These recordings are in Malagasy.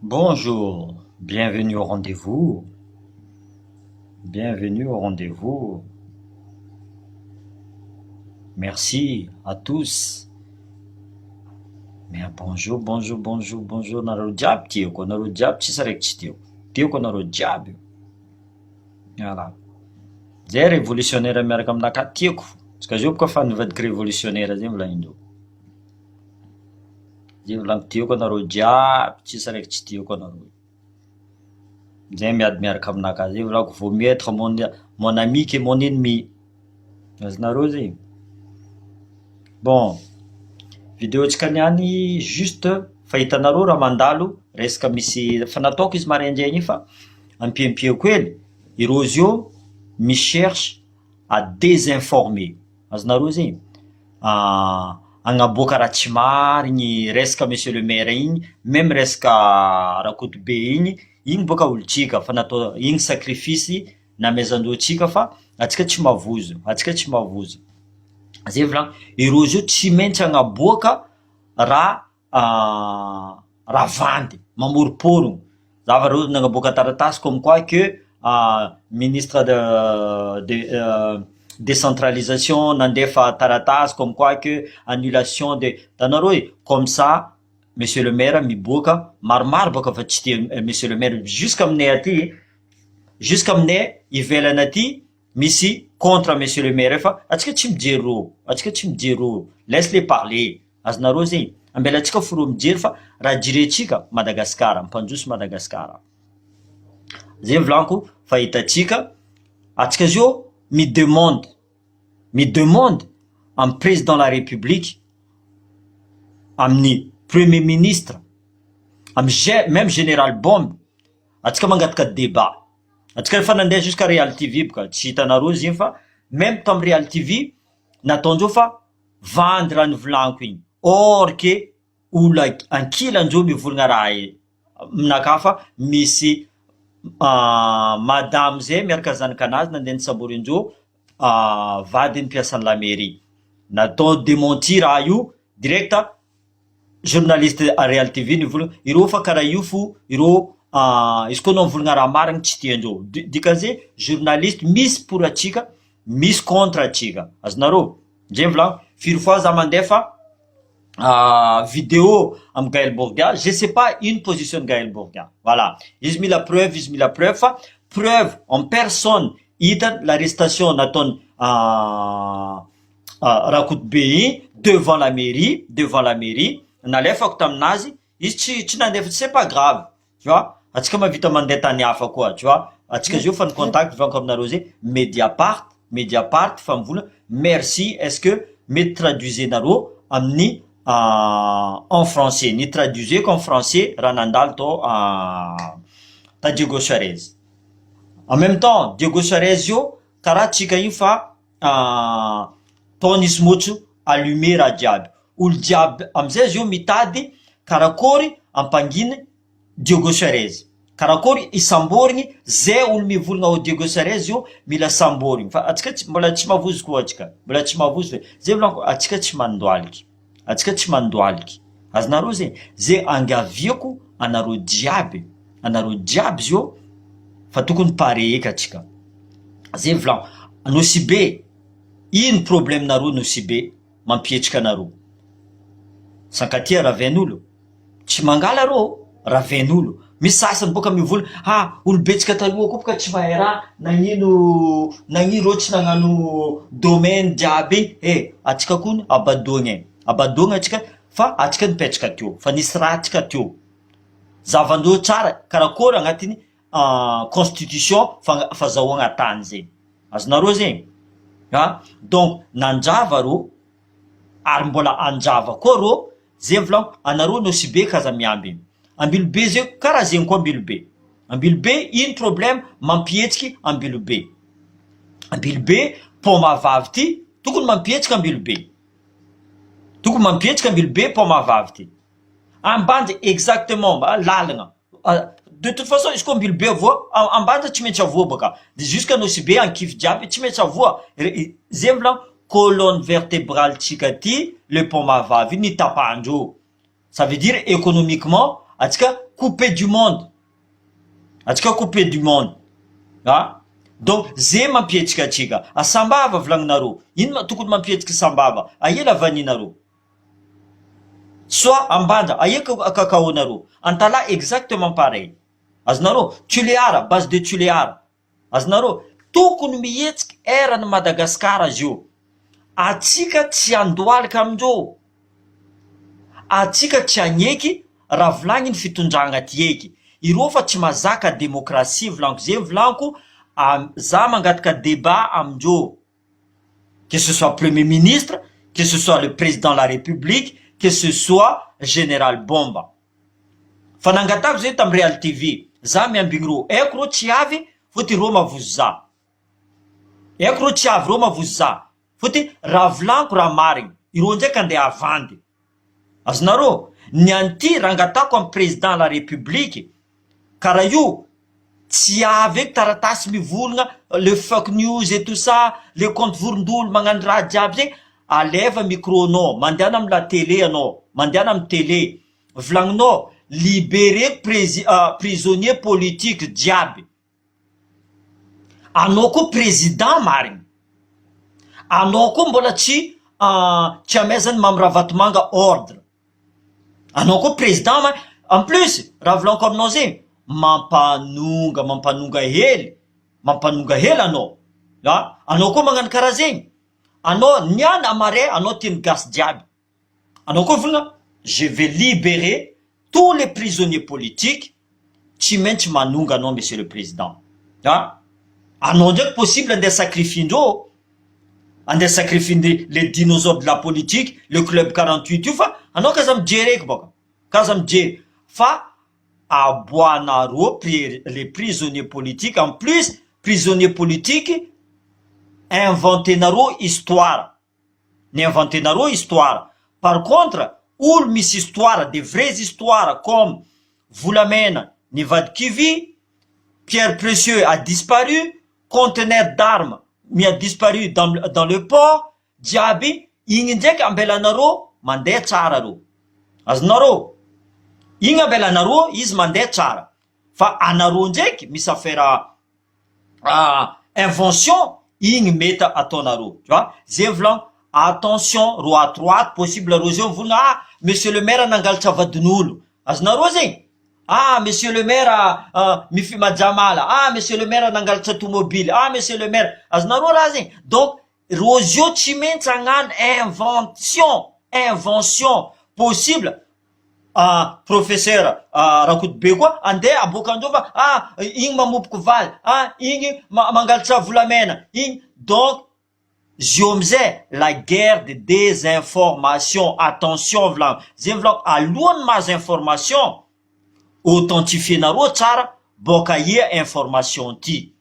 Bonjour, bienvenue au rendez-vous. Bienvenue au rendez-vous. Merci à tous. Mais bonjour. Nareo jiaby tiako, nareo jiaby tsisy raiky tsy teo. Tiako nareo jiaby. Voilà. Zay révolutionnaire miaraka aminakahy tiako. Izy zao boka fa nivadiky révolutionnaire zay volagnindreo. Zay volagniko tiako nareo jiaby, tsisy raiky tsy tiako nareo. Zay miady miaraka aminakahy. Zay volagniko vaut mieux être mon ami que mon ennemi. Azonareo zay. Bon, vidéontsika niany juste fa hitanareo raha mandalo resaka misy fa nataoko izy maraindregny iny fa ampiampiako hely ireo zio micherche à désinformer. Azonareo zay agnaboaka raha tsy marigny resaka monsieur le maire igny, même resaka Rakotobe igny boka olotsika fa natao igny sacrifice namezandreo fa atsika tsy mavozo, atsika tsy mavozo. Zay volagny ireo zio tsy maintsy agnaboaka raha raha vandy mamoriporogno. Zava reo nagnaboaka taratasy comme quoi que ministre décentralisation nandefa taratasy comme quoi que annulation de tanareo comme ça monsieur le maire miboaka maromaro boka fa tsy tia monsieur le maire jusqu'aminay aty, jusqu'aminay ivelany aty misy contre monsieur le maire fa atsika tsy mijery reo, atsika tsy mijery reo, laisse les parler. Azonareo zegny ambela atsika foro mijery fa raha jiretsika Madagasikara, mipandroso Madagasikara. Zay volagniko fa hitatsika atsika zio mi-demande amin'ny président de la république, amin'ny premier ministre, même général Bombe, atsika mangataka débat. Atsika efa nandeha jusqu'à Real TV boka tsy hitanareo ziny fa même tamy Real TV nataondreo fa vandy raha nivolagniko igny. Or que olo ankilandreo mivolagna raha aminakahy fa misy madame zay miaraka zanakanazy nandeha nitsaborin'ndreo vadiny mpiasan'ny la mairie. Natao démenti raha io direct journaliste à Real TV nivolagna ireo fa karaha io fo ireo izy koa anao mivolagna raha marigny tsy tiandreo. Dikan'izay journaliste misy pour atsika, misy contre atsika. Azonareo? Zay volagniko firy fois za mandeha fa vidéo am Gaël Bourga, je sais pas une position de Gaël Bourga. Voilà. Izy mila preuve fa preuve en personne hita l'arrestation nataony Rakotobe devant la mairie, nalefako taminazy, izy tsy nandefa, c'est pas grave. Tu vois? Atsika mavita mandeha tany hafa koa, tu vois? Atsika zio fa ni contact vanko aminareo zay Mediapart fa mivolagna merci, est-ce que mety traduisenareo amin'ny en français, ni traduiseko en français raha nandalo tao ta Diego Suarez. En même temps Diego Suarez io karaha tsika io fa tao nisy motro allumer raha jiaby. Olo jiaby amizay zio mitady karakory ampanginy Diego Suarez, karakory isamborigny zay olo mivolagna ao Diego Suarez io mila samborigny fa atsika mbola tsy mavozo koa atsika, mbola tsy mavozo fe zay volagniko atsika tsy mandoaliky, atsika tsy mandoaliky. Azonareo zegny zay angaviako anareo jiaby zio fa tokony pare eky atsika. Zay volagniko Nosibe, ino problème nareo Nosibe mampietrika anareo? Sankatia raven'olo tsy mangala reo, raven'olo. Misy sasany boka mivolagna olo betsika taloha koa boka tsy mahay raha, nagnino reo tsy nagnano domaine jiaby igny. Atsika koa abadogny atsika fa atsika nipetraka teo fa nisy raha atsika teo zavandreo tsara karakory agnatin'ny constitution fazahoagna tany zegny. Azonareo zegny? Donc nanjava reo ary mbola anjava koa reo. Zay volagniko anareo Nosibe kaza miamby. Ambilobe zay karaha zegny koa Ambilobe ino problème mampietsiky Ambilobe paoma vavy ty tokony mampietsiky Ambilobe paoma vavy ty ambanja exactement lalagna. De toute façon izy koa Ambilobe avoa ambanja tsy maintsy avoa boka jusqu'à Nosibe ankify jiaby tsy maintsy avoa. Zay volagniko colonne vertébrale tsika ty le paoma vavy ny tapandreo. Ça veut dire économiquement atsika coupé du monde, atsika coupé du monde, donc zay mampietsika atsika. Sambava volagninareo, ino tokony mampietsika sambava? Aela vaninareo, soit ambanja aeka kakaonareo, antala exactement pareil. Azonareo Tuleara, base de Tuleara, azonareo tokony mihetsika erany Madagasikara azy io. Atsika tsy andohalika amindreo, atsika tsy aneky raha volagniny fitondragna ty eky. Ireo fa tsy mazaka demokrasia volaniko, zay volaniko. Za mangataka débat amindreo, que ce soit premier ministre, que ce soit le président de la république, que ce soit général Bomba. Fa nangatako zay tamy Real TV, za miambigny reo, eko reo tsy avy fôty reo mavozo za, eko reo tsy avy reo mavozo za, fôty raha volaniko raha marigny, ireo ndraiky andeha avandy. Azonareo ny anty rangatako amy président de la république, karaha io tsy avy eky taratasy mivolagna le fake news et tout ça, le compte vorondolo magnano raha jiaby zegny. Aleva micronao, mandehana amy la télé anao, mandehana amy télé, volagninao libérer prisonnier politique jiaby. Anao koa président marigny, anao koa mbola tsy amezany Mamirahavatomanga ordre, anao koa président en plus raha volaniko aminao zegny, mampanonga hely anao, anao koa magnano karaha zegny. Anao niany amare, anao teny gasy jiaby, anao koa volagna je vais libérer tous les prisonniers politiques. Tsy maintsy manonga anao monsieur le président, anao ndraiky possible andeha sacrifiendreo, andeha sacrifier les dinosaures de la politique, le club 48 io, fa anao kaza mijery eky boka, kaza mijery fa aboanareo les prisonniers politiques. En plus prisonniers politiques inventenareo histoire, ny inventenareo histoire. Par contre olo misy histoire, des vraies histoires comme Volamena Nivadikivy, Pierre Précieux a disparu, conteneur d'armes mi a disparu dans le port jiaby, igny ndraiky ambelanareo mandeha tsara reo. Azonareo igny ambelanareo izy mandeha tsara, fa anareo ndraiky misy affaire invention, igny mety ataonareo, tu vois. Zay volagno attention ro à droite possible reo zay volagna monsieur le maire nangalatra vadin'olo, azonareo zegny. Monsieur le maire mifima jamala, monsieur le maire nangalatra tomobile, monsieur le maire, azonareo raha zegny. Donc reo zio tsy maintsy agnano invention possible. Professeur Rakotobe koa andeha abokandreo fa igny mamopoky valy, igny mangalatra volamena igny. Donc zio amizay la guerre de désinformation. Attention volagno zay volagno, alohany mahazo information authentifienareo tsara, boka ie information ty,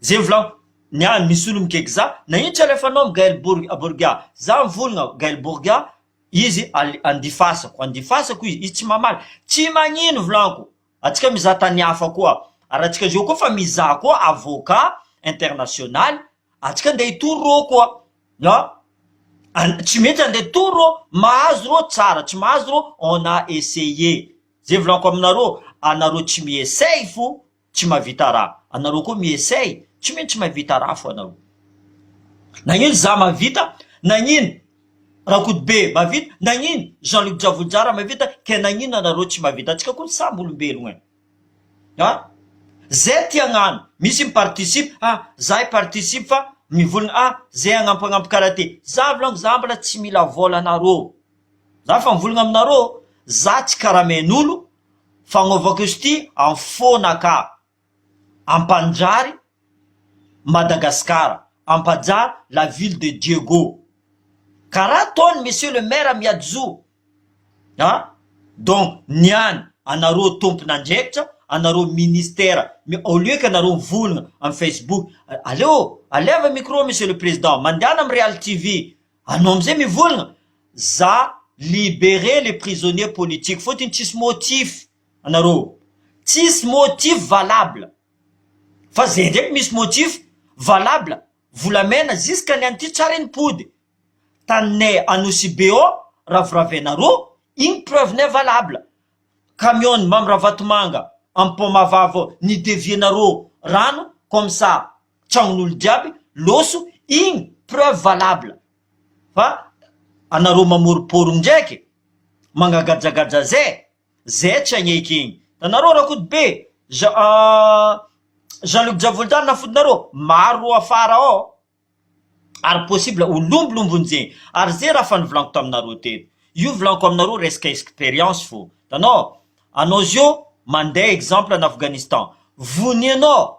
zay volagno. Niany misy olo mikaiky za, na ino tsy alefanao amy Gaël Bourga, za mivolagna Gaël Bourga, izy andifasako izy tsy mamaly, tsy magnino volaniko. Atsika mizaha tany hafa koa, ary atsika zio koa fa mizaha koa avocat international, atsika andeha hitory reo koa, tsy mety andeha hitory reo, mahazo reo tsara, tsy mahazo reo on a essayé. Zay volaniko aminareo, anareo tsy miessay fo tsy mavita raha, anareo koa miessay tsy maintsy mavita raha fo anareo. Nagnino za mavita, nagnino Rakotobe mavita, nagnino Jean-Luc Javoljara mavita, ke nagnino anareo tsy mavita? Atsika koa samby olombelogno zay ty agnano, misy miparticipe, za participe fa mivolagna zay agnampagnampy karaha ty. Za volagno za mbola tsy mila vola anareo, za fa mivolagna aminareo, za tsy karamen'olo, fagnaovako izy ty en fonaka, ampanjary Madagascar, ampanjary la ville de Diego, karaha ataony monsieur le maire Miadzou. Donc niany anareo tompon'andraikitra, anareo ministère, mais au lieu que anareo mivolagna amy Facebook, aleva micro monsieur le président, mandehana amy Real TV, anao amizay mivolagna za libérer les prisonniers politiques. Fôtiny tsisy motif anareo, tsisy motif valable, fa zay ndraiky misy motif valable. Volamena jusqu'à ny anty tsara nipody taninay Anosibeo, raviravenareo, igny preuve-nay valable. Camion mamra vatomanga am pomavavo ni devienareo rano comme ça tragnon'olo jiaby loso, igny preuve valable. Fa anareo mamoriporogno ndraiky mangagajagaja zay tsy agneky igny. Tanareo rakody be Jean-Luc Javolodany nafodinareo maro afara ao ary possible olombolombony zegny. Ary zay raha fa nivolaniko taminareo teto, io volaniko aminareo resaka expérience fo. Anao zio mandeha exemple en Afghanistan, vonianao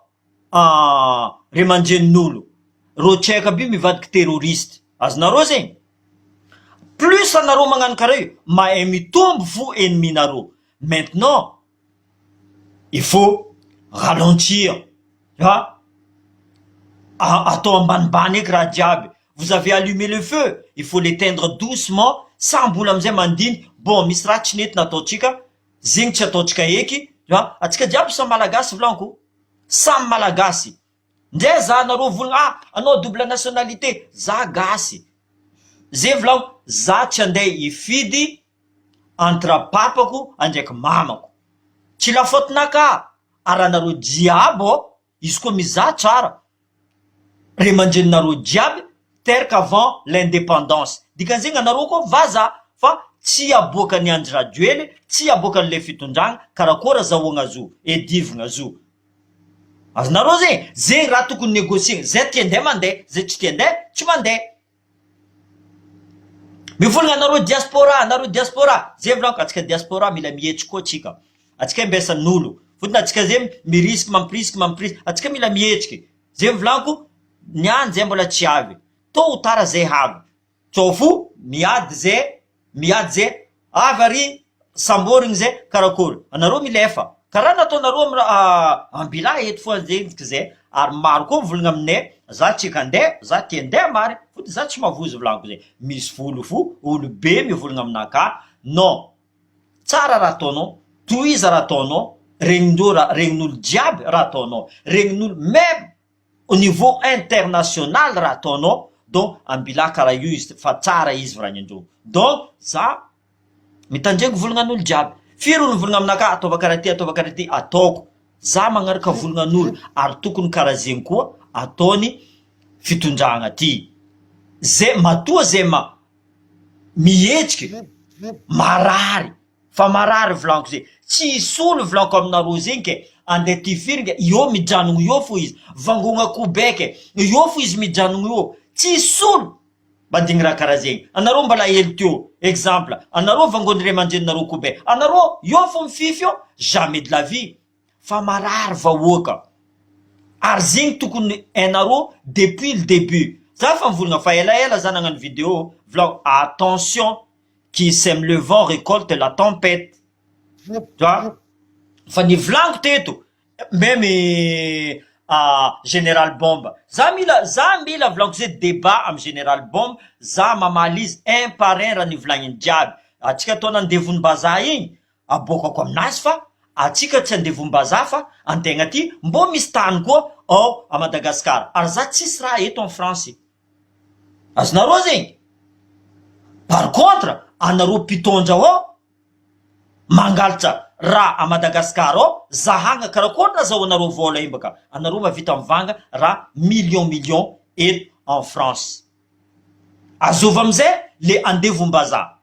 ray aman-drenin'olo ro tseka by mivadiky terroriste, azonareo zegny. Plus anareo magnano karaha io, mahay mitombo fo enneminareo. Maintenant il faut ralentir, atao ambanimbany eky raha jiaby. Vous avez allumé le feu, il faut l'éteindre doucement, sans mbola amizay mandiny. Bon, misy raha tsy nety nataotsika, zegny tsy ataotsika eky. Atsika jiaby samy malagasy volaniko, samy malagasy. Ndre za anareo volagna anao double nationalité, za gasy. Zay volaniko, za tsy andeha hifidy entre papako andraiky mamako. Tsy lafaotinaka, ary anareo jiaby izy koa mizaha tsara. Ray aman-dreninareo jiaby teraka avant l'indépendance. Dikan'izegny anareo koa vaza fa tsy aboakany Andry Rajoely, tsy aboakan'le fitondragna karakôry zahoagna zo, edivagna zo. Azonareo zegny raha tokony négocier. Zay tiandeha mandeha, zay tsy tiandeha tsy mandeha. Mivolagna anareo diaspora, zay volaniko, atsika diaspora mila mihetry koa atsika. Atsika imbesan'olo, fotony atsika zay mirisky, atsika mila mihetriky. Zay volaniko, niany zay mbola tsy avy, tôt ou tard zay havy. Tsao fo miady zay avy ary samborigny zay karakôry. Anareo milefa karaha nataonareo ambila eto foa zegny zay. Ary maro koa mivolagna aminay, za tsy kandeha, za tia andeha mary, fotony za tsy mavozo volaniko zay. Misy volo fo olo be mivolagna aminaka. Non, tsara raha ataonao, toiza raha ataonao, regnin'olo jiaby raha ataonao, regnin'olo même au niveau international raha ataonao. Donc ambila karaha io izy fa tsara izy vragnandreo. Donc za mitandregny volagnan'olo jiaby. Firy olo mivolagna aminaka ataova karaha ty ataoko. Za magnaraka volagnan'olo ary tokony karaha zegny koa ataony fitondragna ty. Zay matoa zay mihetsiky marary, fa marary volaniko zay. Tsisy olo volaniko aminareo zegny ke andeha ty firika io mijanogno io fo izy, vangogna kobeke io fo izy mijanogno io. Tsisy olo madigny raha karaha zegny. Anareo mbala hely teo exemple, anareo vangony ray aman-dreninareo kobe, anareo io fo mifify io, jamais de la vie. Fa marary vahoaka. Ary zegny tokony hainareo depuis le début. Za fa mivolagna fa elaela za nagnano vidéo volaniko, attention, qui sème le vent récolte la tempête. Fa nivolaniko teto même Général Bomba. Za mila volaniko zay débat am Général Bomba, za mamaly izy un par un raha nivolagniny jiaby. Atsika atao nandevony bazaha igny aboakako aminazy, fa atsika tsy andevony bazaha fa antegna ty mbo misy tany koa ao a Madagascar. Ary za tsisy raha eto en France. Azonareo zegny. Par contre anareo mpitondra ao mangalatra raha a Madagascar ao, zahagna karakôry nazahoanareo vola io baka. Anareo mavita mivanga raha million eto en France. Azova amizay le andevom-bazaha.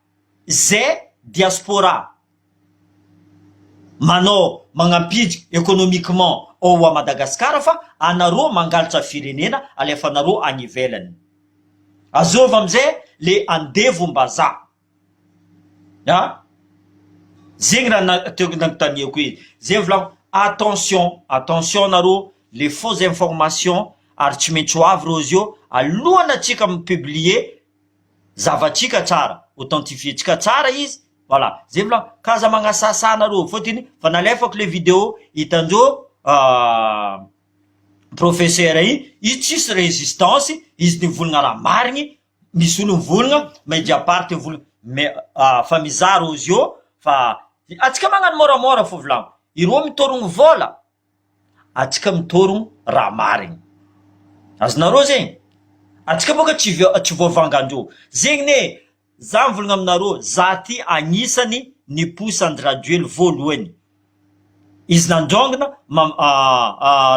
Zay diaspora manao magnampidriky économiquement ao a Madagascar, fa anareo mangalatra firenena alefanareo agny ivelany. Azova amizay le andevom-bazaha. Zegny raha nagtaniako izy. Zay volaniko, attention nareo les fausses informations, ary tsy maintsy ho avy reo zio alohana atsika mipublier zavatsika tsara, authentifietsika tsara izy. Voilà, zay volaniko, kaza magnasasa nareo. Fotiny fa nalefako le vidéo hitandreo professeur izy tsisy résistance, izy nivolagna raha marigny, misy olo mivolagna Mediapart mivolagna, mais fa mizaha reo zio fa atsika magnano moramora fo volaniko. Ireo mitorogno vola, atsika mitorogno raha marigny. Azonareo zegny. Atsika boka tsy voavangandreo. Zegny ne za mivolagna aminareo, za ty agnisany niposy Andry voalohany. Izy nandrongona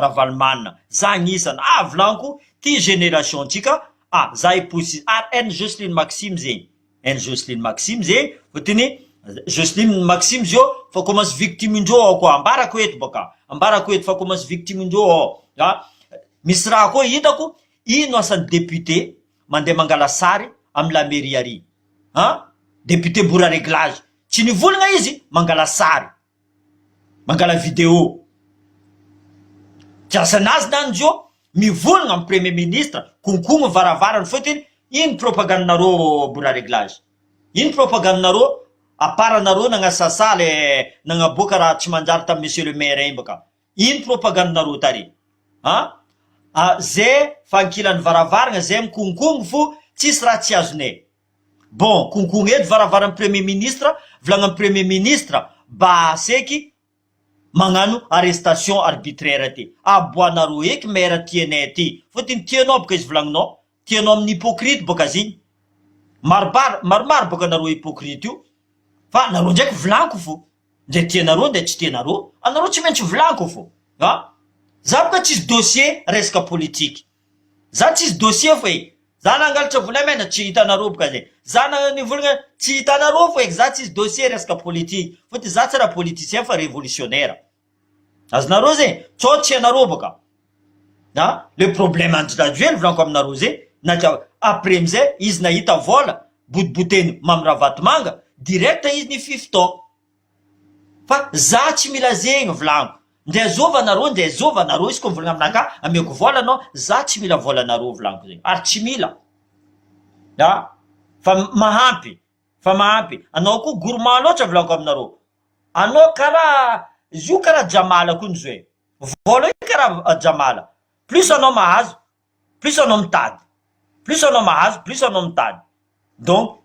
Ravalomanina. Za agnisany. Volaniko ty génération tsika. Za iposy. N Jocelyne Maxime zegny. N Jocelyne Maxime zegny. Fotony Jocelyne Maxime zio fa commence victime indreo ao koa. Ambarako eto baka. Ambarako eto fa commence victime indreo ao. Misy raha koa hitako, ino asan'ny député mandeha mangala sary amy la mairie ary. Député bora réglage. Tsy nivolagna izy, mangala sary. Mangala vidéo. Tsy asanazy nany zio, mivolagna amy premier ministre, konkogno varavarany fotiny, ino propagandinareo bora réglage. Ino propagandinareo, aparanareo nagnasasa le nagnaboaka raha tsy manjary tamy monsieur le maire igny baka. Ino propagandinareo tary? Zay fankilany varavarana, zay mikonkongo fo, tsisy raha tsy azonay. Bon, konkogno eto varavaran'ny premier ministre, volagna premier ministre, seky magnano arrestation arbitraire ty. Aboanareo eky maire tianay ty. Fotiny tianao boka izy volagninao, tianao amin'ny hypocrite boka ziny. Maromaro boka nareo hypocrite io. Fa nareo ndraiky volanko fo. Ndre tianareo ndre tsy tianareo, anareo tsy maintsy volanko fo. Za boka tsisy dossier resaka politique. Za tsisy dossier fo e. Za nangalatra volamena tsy hitanareo boka zay. Za nivolagna tsy hitanareo fo e. Za tsisy dossier resaka politique. Fotiny za tsy raha politicien fa révolutionnaire. Azonareo zay, tsy anareo boka. Le problème Andry volanko aminareo zay, après amizay izy nahita vola, botiboteny mamravatomanga, direct izy ni fifton. Fa za tsy mila zegny volanko. Ndre azova nareo izy koa volagna aminaka, ameko vola anao, za tsy mila vola nareo volanko zegny. Ary tsy mila. Fa mahampy. Anao koa gourmand loatra volanko aminareo. Anao karaha, io karaha Jamala koa nizo e. Vola io karaha Jamala. Plus anao mahazo, plus anao mitady. Plus anao mahazo, plus anao mitady. Donc,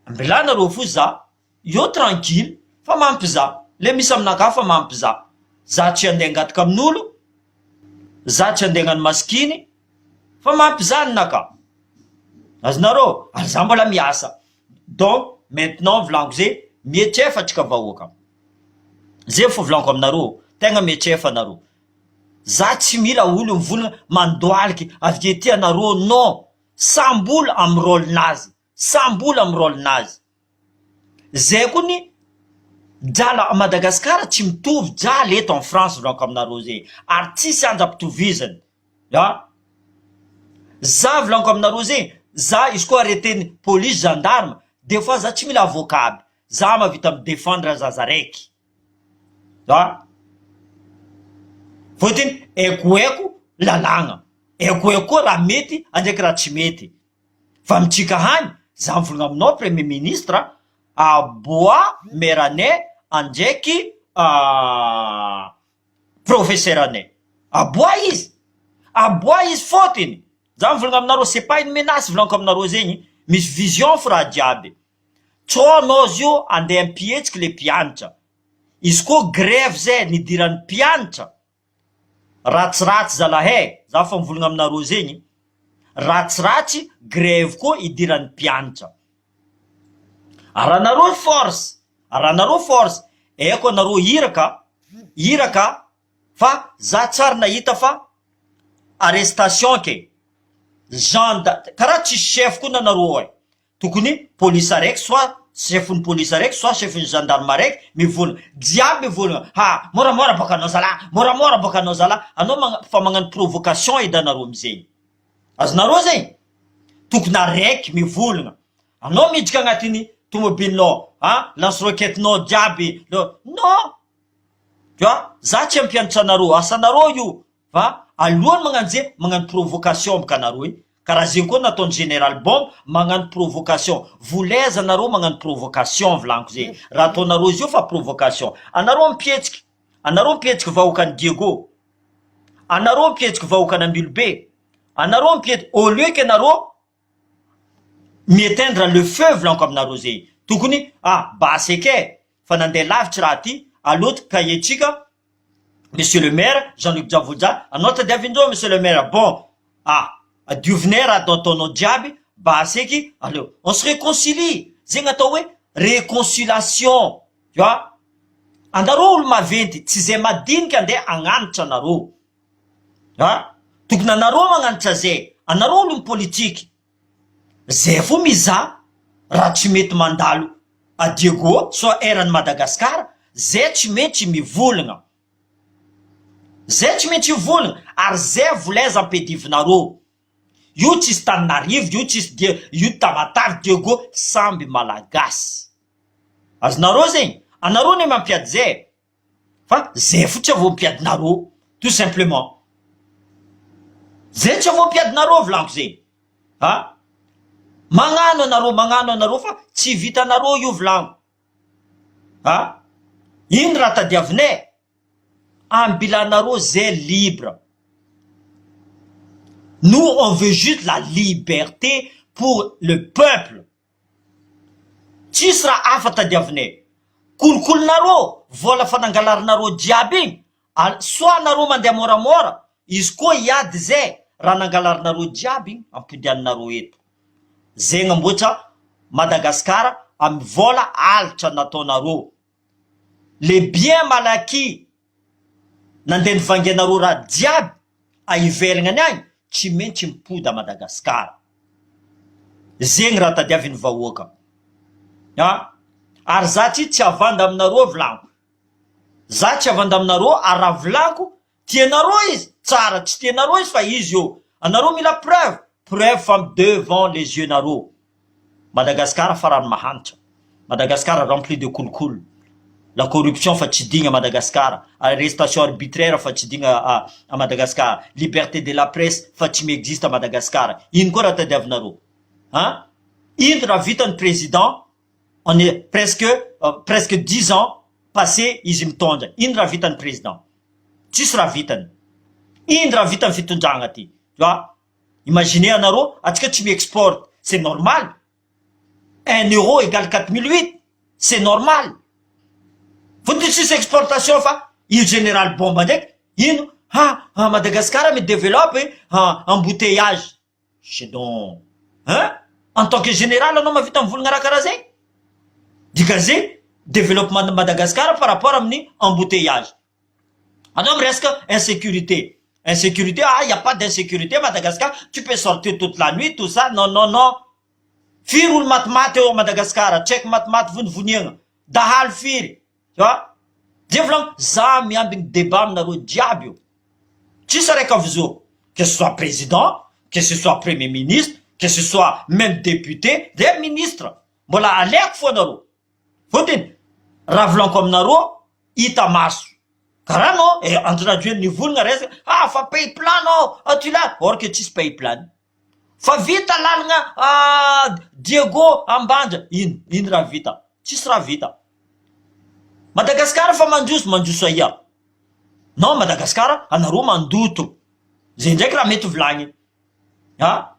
mbela nareo fo za, yo tranquille, fa mampy za. Le misy aminaka fa mampy za. Za tsy andeha angataka amin'olo, za tsy andeha hagnano maskiny, fa mampy za ninaka. Azonareo, ary za mbola miasa. Donc, maintenant volanko zay, mietrefa tsika vahoaka. Zay fo volanko aminareo, tegna mietrefa nareo. Za tsy mila olo mivolagna mandoaliky, avy ety anareo, non. Sambola amy rôle nazy. Sambola amy rôle nazy. Zay koa ni drala Madagasikara tsy mitovy drala eto en France volanko aminareo zay. Ary tsisy anjam-pitovizany. Za volanko aminareo zay, za izy koa arreteny police, gendarme, des fois za tsy mila avocat aby. Za mavita mi défendre zaza raiky. Fotiny ekoeko lalagna. Ekoeko raha mety, andraiky raha tsy mety. Fa mitsika hany, za mivolagna aminao premier ministre, aboa meranay andraiky professeur anay. Aboa izy fotiny. Za mivolagna aminareo, c'est pas une menace volanko aminareo zegny, misy vision fo raha jiaby. Tsô anao zio andeha ampihetsiky le mpianatra. Izy koa grève zay nidiran'ny mpianatra, ratsiratsy zalahay, za fa mivolagna aminareo zegny, ratsiratsy grève koa idiran'ny mpianatra. Aranareo force, eko anareo iraka, fa za tsara nahita fa arrestation ke. Karaha tsy chef koa nanareo e. Tokony police araiky, soit chefin'ny police araiky, soit chefin'ny gendarme araiky, mivolagna. Jiaby mivolagna, moramora baka anao zala. Anao fa magnano provocation edy anareo amizay. Azonareo zay? Tokony araiky mivolagna. Anao miditra agnatiny tomobilinao, lance roquette-nao jiaby. Non! Za tsy ampianatra anareo, asanareo io. Alohany magnano zay, magnano provocation boka anareo. Karaha zegny koa nataony général Bombe, magnano provocation. Voleza anareo magnano provocation volanko zay. Raha ataonareo izy io fa provocation. Anareo mipihetsiky vahoakan'ny Diego. Anareo mipihetsiky vahoakan'ny Ambilobe. Anareo mipihetsiky, au lieu que anareo mi-éteindre le feu volanko aminareo zay. Tokony, baseke, fa nandeha lavitra raha ty, aloto kahetsika, monsieur le maire, Jean-Luc Djavoja, anao tadiavindreo monsieur le maire, bon, diovinaire ataonao jiaby, baseky, allô, on se réconcilie. zegny atao hoe réconciliation, tu vois. Anareo olo maventy tsy zay madinika andeha agnanitra anareo, ha, tokony anareo magnanitra zay, anareo olo politiky zay fo mizaha raha tsy mety mandalo a Diego soit eran'ny Madagasikara, zay tsy mety mivolagna, zay tsy mety mivolagna, ary zay volaiza ampedivinareo. Io tsisy Tananarivo, io tsisy io Tamatave, Diego samby malagasy. Azonareo zegny, anareo ne mampiady zay, fa zay fotsy avao mpiadinareo, tout simplement. Zay tsy avao mpiadinareo volaniko zegny, ha? Magnano anareo fa tsy vitanareo io volaniko, ha? Ino raha tadiavinay? Ambilanareo zay libre. Nous, on veut juste la liberté pour le peuple. Tsisy raha hafa tadiavinay. Kolokolonareo, vola fanangalarinareo jiaby igny, soit nareo mandeha moramora, izy koa iady zay, raha nangalarinareo jiaby igny, ampodianinareo eto. Zegny amboatra Madagasikara amy vola alitra nataonareo. Le bien mal acquis nandeha nivangianareo raha jiaby aivelagna agny, tsy maintsy mipody a Madagasikara. Zegny raha tadiavin'ny vahoaka, ha? Ary za tsy avanda aminareo volaniko, za tsy avanda aminareo, ary raha volaniko tianareo izy tsara, tsy tianareo izy fa izy io, anareo mila preuve fa devant les yeux nareo. Madagasikara farany mahanitra, Madagasikara rempli de kolokolo, la corruption fa tsy digna Madagasikara, arrestation arbitraire fa tsy digna à Madagasikara, liberté de la presse fa tsy existe à Madagasikara. Ino koa raha tadiavinareo, hein? Ino raha vitan'ny président, on est presque 10 ans passé izy mitondra, ino raha vitan'ny président? Tsisy raha vitany. Ino raha vitan'ny fitondragna ty, tu vois? Imaginez anareo, atsika tsy mi-export, c'est normal. 1 euro égale 4008, c'est normal. Faut dire tsisy exportation fa io général bomba ndraiky, ino? Madagasikara mi développe embouteillage. C'est donc, hein? En tant que général, anao mavita mivolagna raha karaha zegny? Dika zegny, développement de Madagascar par rapport amin'ny embouteillage. Anao miresaka insécurité. Insécurité, il n'y a pas d'insécurité Madagascar, tu peux sortir toute la nuit, tout ça. Non, non, non. Firy olo matimaty eo Madagascar, tseky matimaty vonivoniagna. Dahalo firy. Tu vois? Dia volagno, za miambigny débat aminareo jiaby io. Tsisy araiky avizo. Que ce soit président, que ce soit premier ministre, que ce soit même député, de ministre. Mbola aleko fo anareo. Fotiny, raha volaniko aminareo, hita maso. Karaha anao, antraduire nivolagna resaka, fa pay-plan anao, tu là, or que tsisy pay-plan. Fa vita lalagna Diego Ambanja, ino raha vita? Tsisy raha vita. Madagasikara fa mandroso aia. Non, Madagasikara, anareo mandoto. Zay ndraiky raha mety volagny. Ha?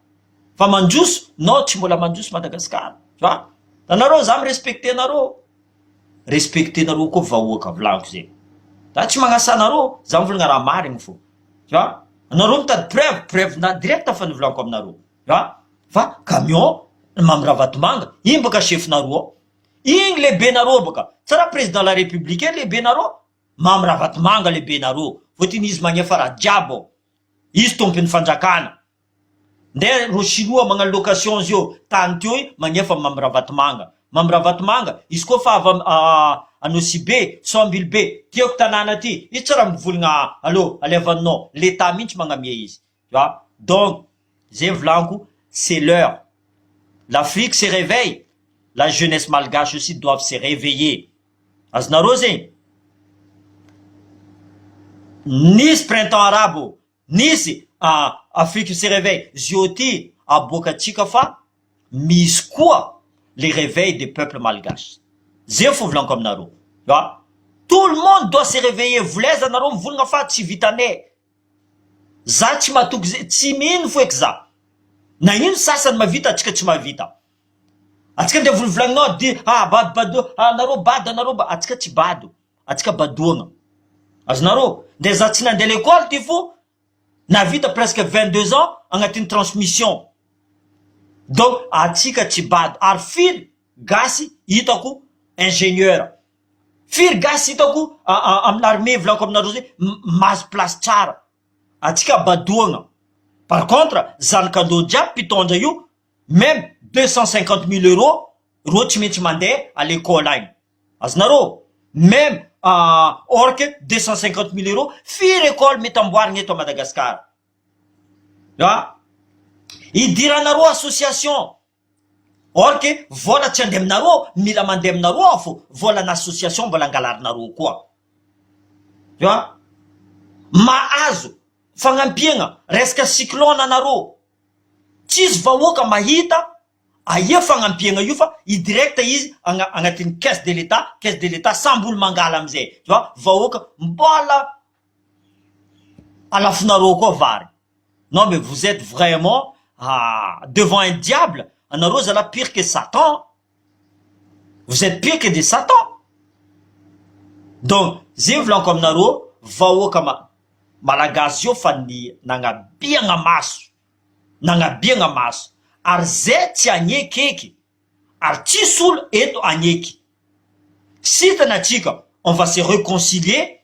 Fa mandroso, non, tsy mbola mandroso Madagasikara. Tu vois? Anareo za mirespecte anareo. Respecte nareo koa vahoaka volaniko zegny. Da tsy magnasa anareo, za mivolagna raha marigny fo. Tu vois? Anareo mitady preuve na direct fa nivolaniko aminareo. Tu vois? Fa camion mamira vatomanga, iny baka chef nareo. Igny lehibe nareo baka. Tsara président de la république lehibe nareo. Mamira vatomanga lehibe nareo. Fotiny izy magnefa raha jiaby. Izy tompon'ny fanjakana. Nde ro chinois magnano location zio tany teo magnefa mamira vatomanga. Mamira vatomanga, izy koa fa avy Anosibe, Sambilbe, tiako tanàna ty, izy tsara mivolagna allô, alevanao, l'état mihitsy magnamia izy. Tu vois? Donc, zay volaniko, c'est l'heure. L'Afrique se réveille. La jeunesse malgache aussi doivent se réveiller. Azonareo zegny. Nisy printemps arabe, nisy Afrique se réveille. Zio ty aboakatsika fa misy koa les réveils des peuples malgaches. Zay fo volaniko aminareo. Tu vois? Tout le monde doit se réveiller. Volaiza anareo mivolagna fa tsy vitanay. Za tsy matoky zay, tsy mino foeky za. Na ino sasany mavita, atsika tsy mavita. Atsika nde volagninao di bado anareo bado anareo ba, atsika tsy bado. Atsika badoagna. Azonareo, nde za tsy nandeha l'école ty fo, navita presque 22 ans agnatin'ny transmission. Donc atsika tsy bado, ary firy gasy hitako ingénieur, firy gasy hitako amin'ny armée volako aminareo zay mahazo place tsara, atsika badoagna. Par contre zanakandao jiaby mpitondra io même 250 000 euros ro tsy maintsy mandeha à l'école agny, azonareo même orque 250 000 euros firy école mety amboarigny eto à Madagascar. Idiranareo association, orque vola tsy andeha aminareo mila mandeha aminareo ao fo, vola n'association mbola angalarinareo koa. Mahazo fagnampiagna resaka cyclone anareo, tsisy vahoaka mahita aia fagnampiagna io fa i direct izy agnatin'ny caisse de l'état samboly mangala amizay. Vahoaka mbola alafinareo koa vary. Non mais vous êtes vraiment devant un diable, anareo zala pire que Satan, vous êtes pire que des Satan. Donc zay volanko aminareo, vahoaka malagasy io fa nagnabiagna maso, ary zay tsy agneky eky, ary tsisy olo eto agneky. Sitana atsika, on va se réconcilier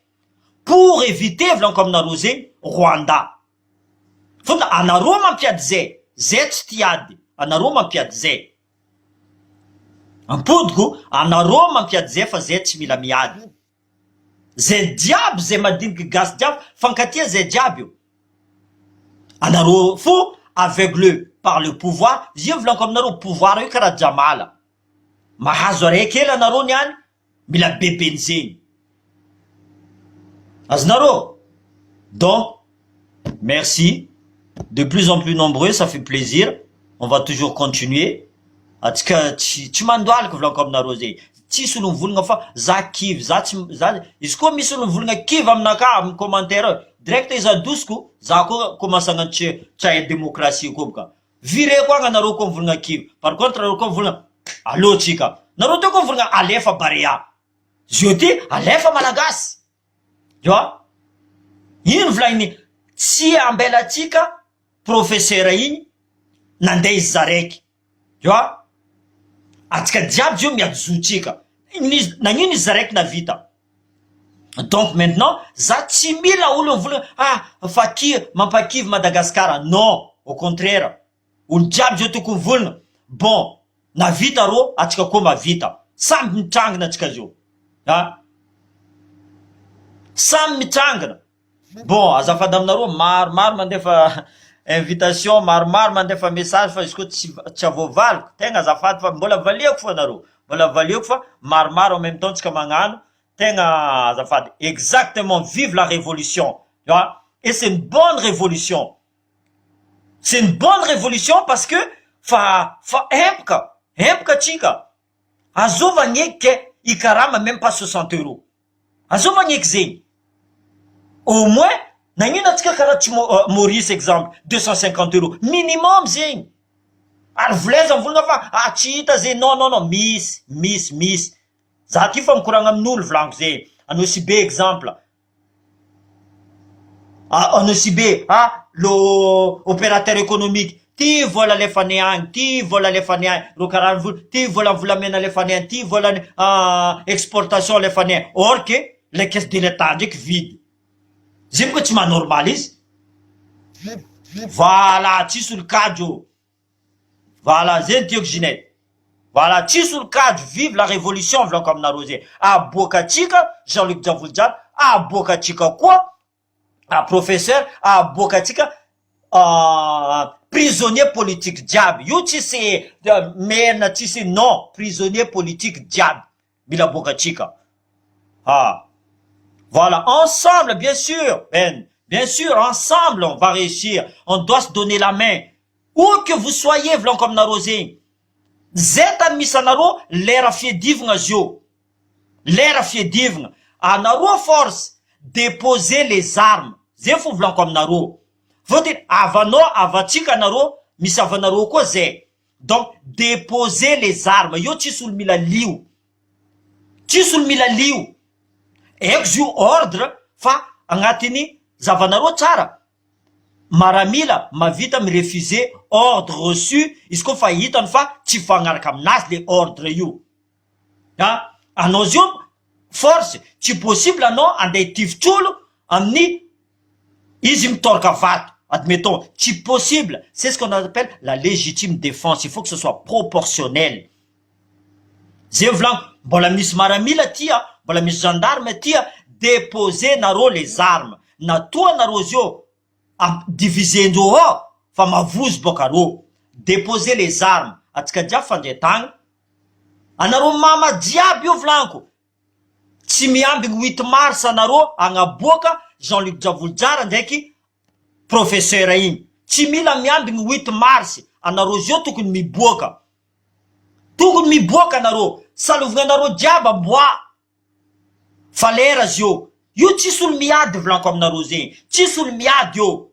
pour éviter volanko aminareo zay Rwanda. Fona anareo mampiady zay tsy tiady, anareo mampiady zay. Ampodiko anareo mampiady zay fa zay tsy mila miady. Zay diable zay madiniky gasy diable fankatia zay diable io. Anareo fo aveugle par le pouvoir, zio volanko aminareo pouvoir io karaha jamala. Mahazo araiky hely anareo niany, mila bebeny zegny. Azonareo? Donc, merci. De plus en plus nombreux, ça fait plaisir. On va toujours continuer. Atsika tsy mandoalako volanko aminareo zay. Tsisy olo mivolagna fa za kivy, izy koa misy olo mivolagna kivy aminaka amin'ny commentaire direct izy adosiko, za koa commence agnatitry tsaya démocratie koa boka. Vire koa anareo koa mivolagna kivy. Par contre nareo koa mivolagna allo tsika. Nareo teo koa mivolagna alefa barea. Zio ty alefa malagasy. Ino volagniny tsy ambela tsika professeur igny nandeha izy zaraiky. Atsika diable zio miady zotsika. Nagnino izy zaraiky navita. Donc maintenant, za tsy mila olo mivolagna mampakivy Madagascar. Non, au contraire. Olo diable zio tokony mivolagna. Bon, navita ro, atsika koa mavita. Samby mitrangana atsika zio. Samby mitrangana. Bon, azafady aminareo maromaro mandefa invitation, maromaro mandefa message fa izy koa tsy avoavaliko. Tegna azafady fa mbola valiako fa anareo. Mbola valiako fa maromaro en même temps tsika magnano. Tegna azafady. Exactement, vive la révolution. Et c'est une bonne révolution. C'est une bonne révolution parce que fa hempka tsika. Azova nyeky ikarama même pas 60 euros. Azova nyeky zegny. Au moins, nagnino atsika karaha tsy Maurice exemple 250 euros minimum zegny. Ary voleza mivolagna fa tsy hita zay. Non, miss. Za ty fa mikoragna amin'olo volanko zay. Anao si be exemple. Anao si be l'opérateur économique. Ty vola alefany agny, ty vola alefany agny. Ro karaha ty vola volamena alefany agny, ty vola exportation alefany agny. Or que les caisses de l'État ndraiky vide. Zay moka tsy manormal izy. Voilà, tsisy olo kajo. Voilà, zay tiako Ginette. Voilà, tsisy olo kajo. Vive la révolution volanko aminareo zay. Aboaka atsika Jean-Luc Diavoly, aboaka atsika koa professeur, aboaka atsika prisonnier politique diable. Io tsisy merina tsisy non, prisonnier politique diable. Mila aboaka atsika. Voilà, ensemble, bien sûr, bien sûr, ensemble, on va réussir. On doit se donner la main. Où que vous soyez, vlan comme narosé. Zeta misanaro, l'era fiedivna zio. L'era fiedivna. A naro force, déposer les armes. Zefou vlan comme naro. Faut dire, avano, avatika naro, misavanaro ko zé. Donc, déposer les armes. Yo tisul mila liu. Tisul mila liu. Eko zio ordre fa agnatiny zavanareo tsara. maramila mavita mirefuser ordre reçu izy koa fa hitany fa tsy fagnaraka aminazy le ordre io. Anao zio force tsy possible anao andeha tivitsolo amin'ny izy mitoraka vato. Admettons, c'est possible. C'est ce qu'on appelle la légitime défense. Il faut que ce soit proportionnel. Zay volaniko, mbola misy maramila tia, mbola misy gendarme tia, déposer naro les armes. Natoa naro zio divisendreo ao fa mavozo boka ro. Déposer les armes. Atsika jiaby fandretagna. Anaro mama jiaby io volaniko. Tsy miambigny 8 mars anaro agnaboaka Jean-Luc Javoljara ndraiky professeur igny. Tsy mila miambigny 8 mars. Anaro zio tokony miboaka. Tokony miboaka anaro. Salovigna anaro jiaby aboa. Falera zio. Io tsisy olo miady volaniko aminaro zegny. Tsisy olo miady io.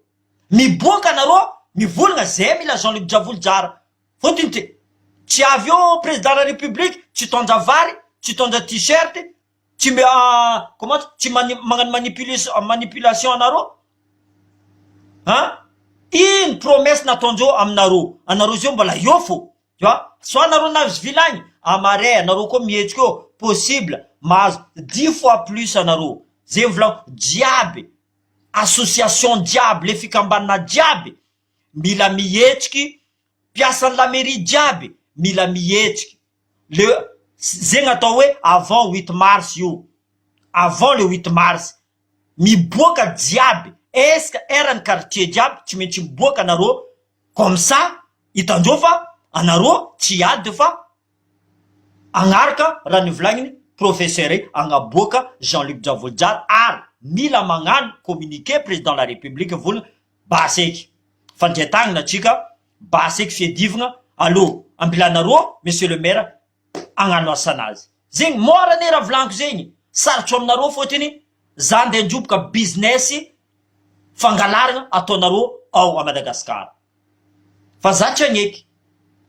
Miboaka anaro, mivolagna zay mila Jean-Luc Javoljara. Fotony tsy avy eo président de la république, tsy tondra vary, tsy tondra t-shirt, tsy magnano manipulation anaro. Ino promesse natondreo aminaro. Anaro zio mbola io fo. Tu vois? So anaro navy vilagny amare anaro koa mihetsika eo possible mahazo 10 fois plus anaro. Zay volaniko jiaby. Association jiaby, le fikambanana jiaby mila mihetsiky, piasan'ny la mairie jiaby mila mihetsiky. Zegny atao hoe avant 8 mars io. Avant le 8 mars. Miboaka jiaby. Est-ce que erany quartier jiaby tsy maintsy miboaka anaro comme ça hitandreo fa anaro tsy ady fa agnaraka raha nivolagniny professeur agnaboaka Jean-Luc Javoljara ary mila magnano communiqué président de la république volagna baseky fandretagna atsika baseky fiadivagna allo ambilanaro monsieur le maire agnano asanazy zegny mora ne raha volaniko zegny sarotro aminaro fotiny za nde ndroboka business fangalaragna ataonaro ao a Madagasikara fa za tsy agneky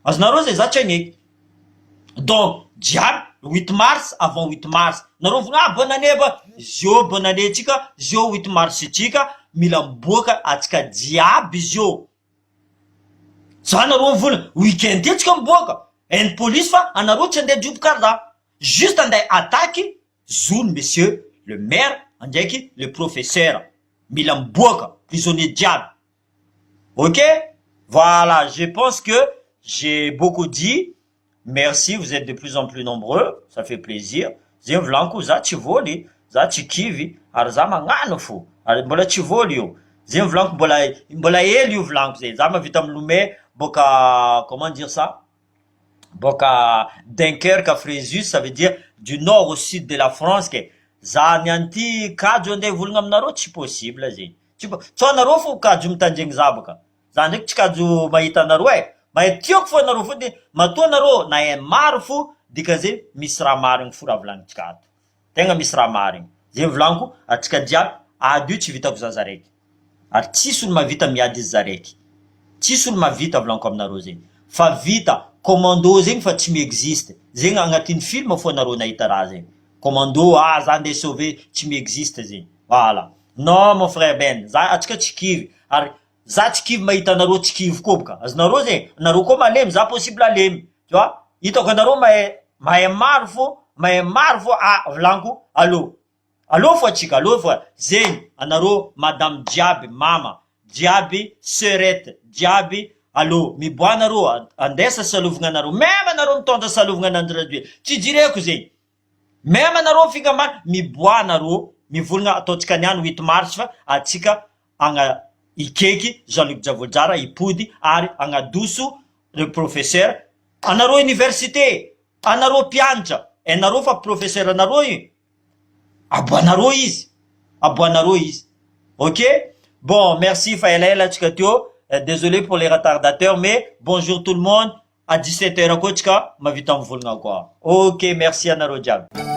azonaro zay za tsy agneky. Donc jiaby 8 mars avant 8 mars naro volagna bonne année ba zio bonne année tsika zio 8 mars tsika mila miboaka atsika jiaby zio. Za naro volagna weekend tsika miboaka en police fa anaro tsy andeha droboka raha juste andeha attaque zone monsieur le maire andraiky le professeur mila miboaka prisonnier jiaby. Ok, voilà, je pense que j'ai beaucoup dit. Merci, vous êtes de plus en plus nombreux, ça fait plaisir. Zay volaniko za tsy voly, za tsy kivy, ary za magnano fo, ary mbola tsy voly io. Zay volaniko mbola hely io volaniko zay. Za mavita milomay boka comment dire ça? Boka Dunkerque, Fréjus, ça veut dire du nord au sud de la France que za nianty kajo andeha volagna aminaro tsy possible zegny. Tsy anaro fo kajo mitandregny za boka. Za ndraiky tsy kajo mahita anaro mahay tiako fo anaro fo de matoa anaro na maro fo dikan'izay misy raha marigny fo raha volagnitsika ato. Tegna misy raha marigny. Zay volaniko atsika jiaby ady io tsy vitako zaza raiky. Ary tsisy olo mavita miady izy za raiky. Tsisy olo mavita volaniko aminaro zegny. Fa vita commando zegny fa tsy mi-existe. Zegny agnatin'ny film fo anaro nahita raha zegny. Commando za andeha sauver tsy mi-existe zegny. Voilà. Non mon frère Ben, za atsika tsy kivy. Ary za tsy kivy mahita anaro tsy kivy koa boka. Azonaro zegny, anaro koa malemy, za possible alemy. Tu vois? Hitako anaro mahay maro fo volaniko allo. Allo fo atsika, allo fo. Zegny, anaro madame jiaby, mama, jiaby, sœurette, jiaby, allo, miboa anaro, andesa salovigna anaro. Même anaro mitondra salovigna anandraduit. Tsy direko zegny. Même anaro fikamana miboa anaro, mivolagna ataotsika niany 8 mars fa atsika ikeky Jean-Luc Javoljara ipody ary agnadoso le professeur. Anaro université, anaro pianatra, anaro fa professeur anaro io. Aboanaro izy. Aboanaro izy. Ok? Bon, merci fa elaela atsika teo. Désolé pour les retardateurs, mais bonjour tout le monde. À 17h koa tsika mavita mivolagna koa. Ok, merci anaro jiaby.